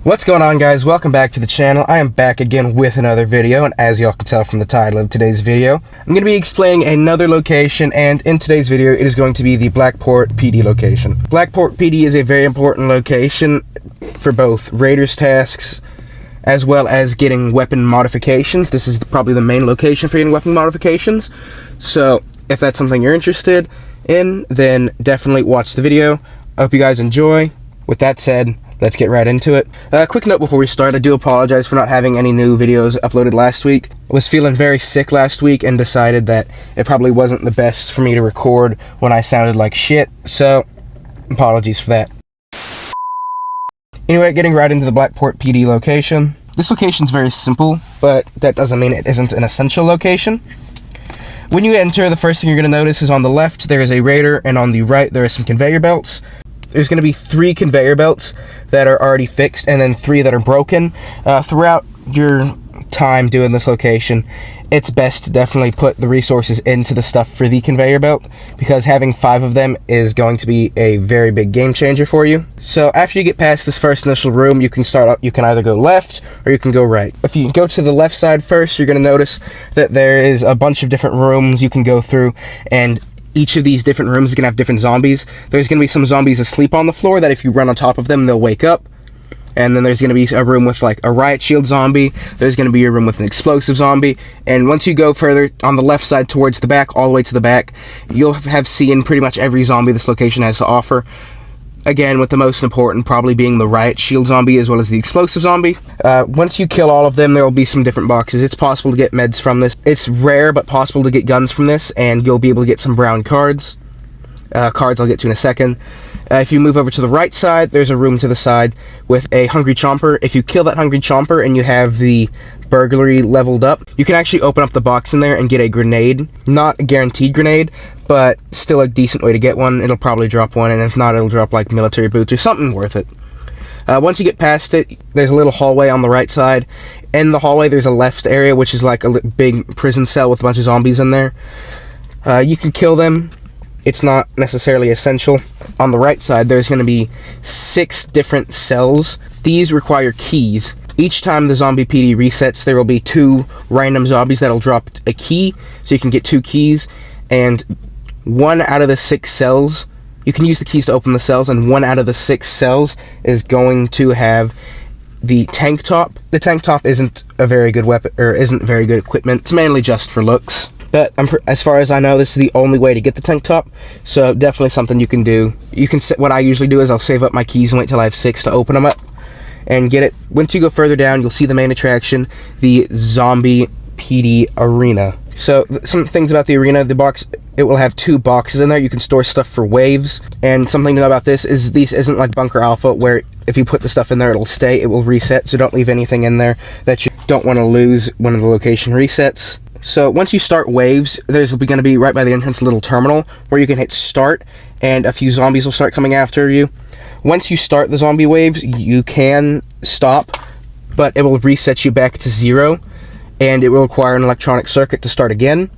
What's going on, guys? Welcome back to the channel. I am back again with another video, and as y'all can tell from the title of today's video, I'm going to be explaining another location, and in today's video it is going to be the Blackport PD location. Blackport PD is a very important location for both Raiders tasks as well as getting weapon modifications. This is probably the main location for getting weapon modifications, so if that's something you're interested in, then definitely watch the video. I hope you guys enjoy. With that said, let's get right into it. Quick note before we start, I do apologize for not having any new videos uploaded last week. I was feeling very sick last week and decided that it probably wasn't the best for me to record when I sounded like shit, so apologies for that. Anyway, getting right into the Blackport PD location. This location's very simple, but that doesn't mean it isn't an essential location. When you enter, the first thing you're going to notice is on the left there is a Raider, and on the right there are some conveyor belts. There's going to be 3 conveyor belts that are already fixed and then 3 that are broken. Throughout your time doing this location, it's best to definitely put the resources into the stuff for the conveyor belt, because having 5 of them is going to be a very big game changer for you. So after you get past this first initial room, you can start up. You can either go left or you can go right. If you go to the left side first, you're going to notice that there is a bunch of different rooms you can go through, and each of these different rooms is going to have different zombies. There's going to be some zombies asleep on the floor that if you run on top of them, they'll wake up. And then there's going to be a room with like a riot shield zombie. There's going to be a room with an explosive zombie. And once you go further on the left side towards the back, all the way to the back, you'll have seen pretty much every zombie this location has to offer. Again, with the most important probably being the riot shield zombie as well as the explosive zombie. Once you kill all of them, there will be some different boxes. It's possible to get meds from this. It's rare but possible to get guns from this, and you'll be able to get some brown cards. Cards I'll get to in a second. If you move over to the right side, there's a room to the side with a hungry chomper. If you kill that hungry chomper and you have the burglary leveled up, you can actually open up the box in there and get a grenade. Not a guaranteed grenade, but still a decent way to get one. It'll probably drop one, and if not, it'll drop like military boots or something worth it. Once you get past it, there's a little hallway on the right side. In the hallway, there's a left area, which is like a big prison cell with a bunch of zombies in there. You can kill them. It's not necessarily essential. On the right side, there's going to be 6 different cells. These require keys. Each time the zombie PD resets, there will be 2 random zombies that'll drop a key, so you can get 2 keys, and 1 out of the 6 cells, you can use the keys to open the cells, and 1 out of the 6 cells is going to have the tank top. The tank top isn't a very good weapon, or isn't very good equipment. It's mainly just for looks. But as far as I know, this is the only way to get the tank top, so definitely something you can do. What I usually do is I'll save up my keys and wait till I have 6 to open them up and get it. Once you go further down, you'll see the main attraction, the zombie PD arena. So some things about the arena: the box, it will have 2 boxes in there. You can store stuff for waves, and something to know about this is these isn't like Bunker Alpha, where if you put the stuff in there it'll stay, it will reset, so don't leave anything in there that you don't want to lose when the location resets. So once you start waves, there's going to be right by the entrance a little terminal where you can hit start, and a few zombies will start coming after you. Once you start the zombie waves, you can stop, but it will reset you back to 0, and it will require an electronic circuit to start again.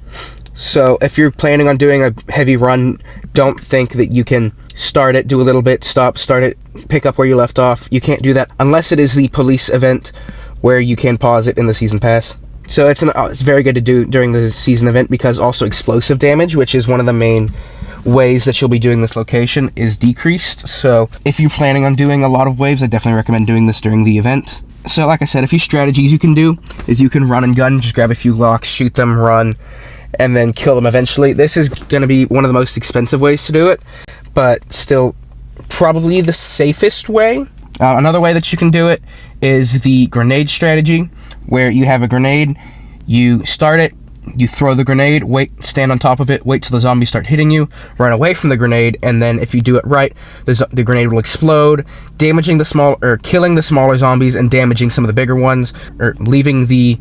So if you're planning on doing a heavy run, don't think that you can start it, do a little bit, stop, start it, pick up where you left off. You can't do that unless it is the police event, where you can pause it in the season pass. So it's very good to do during the season event, because also explosive damage, which is one of the main ways that you'll be doing this location, is decreased. So if you're planning on doing a lot of waves, I definitely recommend doing this during the event. So like I said, a few strategies you can do is you can run and gun, just grab a few locks, shoot them, run, and then kill them eventually. This is going to be one of the most expensive ways to do it, but still probably the safest way. Another way that you can do it is the grenade strategy, where you have a grenade, you start it, you throw the grenade, wait, stand on top of it, wait till the zombies start hitting you, run away from the grenade, and then if you do it right, the grenade will explode, damaging killing the smaller zombies and damaging some of the bigger ones, or leaving the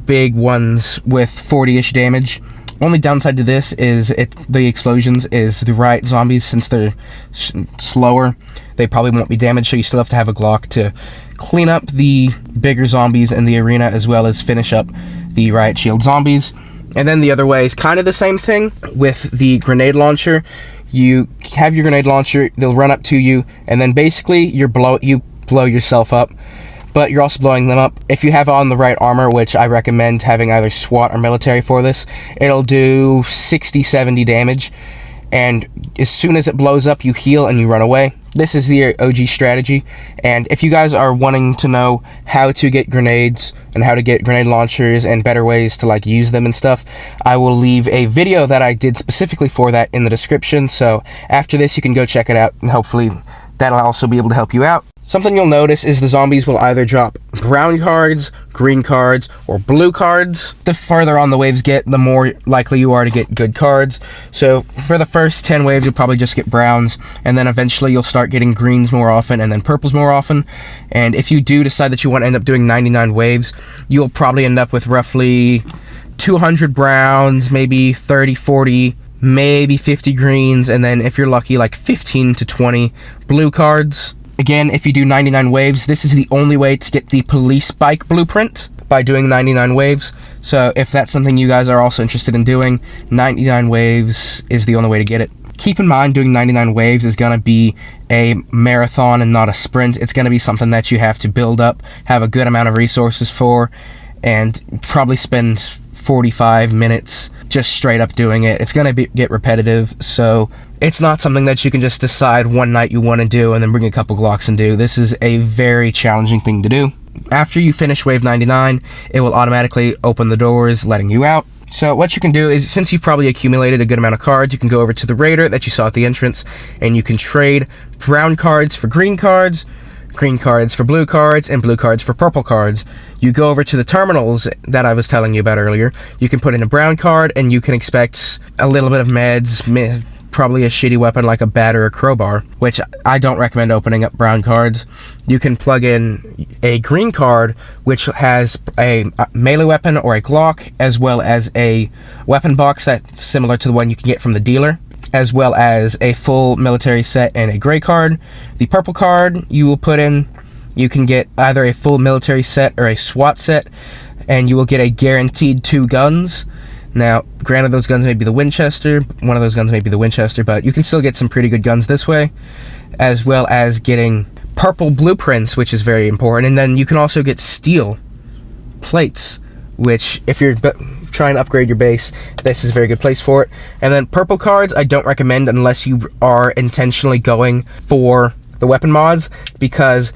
big ones with 40-ish damage. Only downside to this is the explosions is the riot zombies, since they're slower, they probably won't be damaged, so you still have to have a Glock to clean up the bigger zombies in the arena, as well as finish up the riot shield zombies. And then the other way is kind of the same thing with the grenade launcher. You have your grenade launcher, they'll run up to you, and then basically you blow yourself up, but you're also blowing them up. If you have on the right armor, which I recommend having either SWAT or military for this, it'll do 60-70 damage, and as soon as it blows up, you heal and you run away. This is the OG strategy, and if you guys are wanting to know how to get grenades and how to get grenade launchers and better ways to like use them and stuff, I will leave a video that I did specifically for that in the description, so after this you can go check it out, and hopefully that'll also be able to help you out. Something you'll notice is the zombies will either drop brown cards, green cards, or blue cards. The further on the waves get, the more likely you are to get good cards. So for the first 10 waves, you'll probably just get browns, and then eventually you'll start getting greens more often, and then purples more often. And if you do decide that you want to end up doing 99 waves, you'll probably end up with roughly 200 browns, maybe 30, 40, maybe 50 greens, and then if you're lucky, like 15 to 20 blue cards. Again, if you do 99 waves, this is the only way to get the police bike blueprint, by doing 99 waves. So if that's something you guys are also interested in doing, 99 waves is the only way to get it. Keep in mind, doing 99 waves is going to be a marathon and not a sprint. It's going to be something that you have to build up, have a good amount of resources for, and probably spend 45 minutes just straight up doing it. It's going to get repetitive, so it's not something that you can just decide one night you want to do and then bring a couple Glocks and do. This is a very challenging thing to do. After you finish wave 99, it will automatically open the doors, letting you out. So what you can do is, since you've probably accumulated a good amount of cards, you can go over to the raider that you saw at the entrance, and you can trade brown cards for green cards for blue cards, and blue cards for purple cards. You go over to the terminals that I was telling you about earlier. You can put in a brown card, and you can expect a little bit of meds, probably a shitty weapon like a bat or a crowbar, which I don't recommend opening up brown cards. You can plug in a green card, which has a melee weapon or a Glock, as well as a weapon box that's similar to the one you can get from the dealer, as well as a full military set and a gray card. The purple card you will put in, you can get either a full military set or a SWAT set, and you will get a guaranteed 2 guns. Now, granted, those guns may be the Winchester, one of those guns may be the Winchester, but you can still get some pretty good guns this way, as well as getting purple blueprints, which is very important, and then you can also get steel plates, which, if you're trying to upgrade your base, this is a very good place for it. And then purple cards, I don't recommend unless you are intentionally going for the weapon mods, because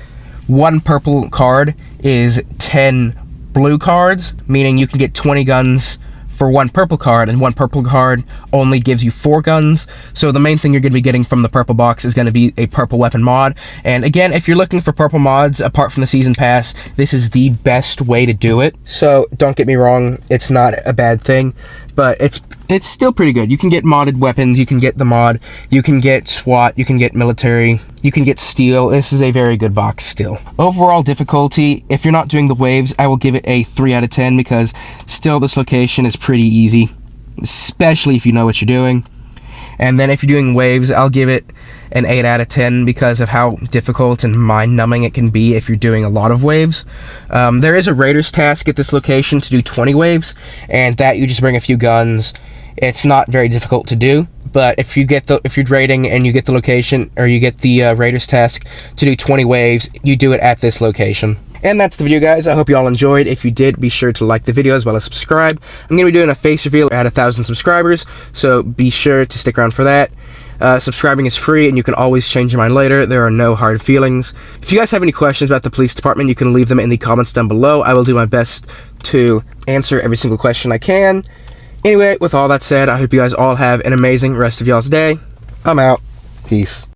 one purple card is 10 blue cards, meaning you can get 20 guns for one purple card, and one purple card only gives you 4 guns. So the main thing you're going to be getting from the purple box is going to be a purple weapon mod. And again, if you're looking for purple mods apart from the season pass, this is the best way to do it. So don't get me wrong, it's not a bad thing, but it's still pretty good. You can get modded weapons, you can get the mod, you can get SWAT, you can get military, you can get steel. This is a very good box still. Overall difficulty, if you're not doing the waves, I will give it a 3 out of 10, because still this location is pretty easy, especially if you know what you're doing. And then if you're doing waves, I'll give it an 8 out of 10 because of how difficult and mind-numbing it can be if you're doing a lot of waves. There is a Raiders task at this location to do 20 waves, and that you just bring a few guns. It's not very difficult to do, but if you're raiding and you get the location, or you get the Raiders task to do 20 waves, you do it at this location. And that's the video, guys. I hope you all enjoyed. If you did, be sure to like the video as well as subscribe. I'm going to be doing a face reveal at 1,000 subscribers, so be sure to stick around for that. Subscribing is free, and you can always change your mind later. There are no hard feelings. If you guys have any questions about the police department, you can leave them in the comments down below. I will do my best to answer every single question I can. Anyway, with all that said, I hope you guys all have an amazing rest of y'all's day. I'm out. Peace.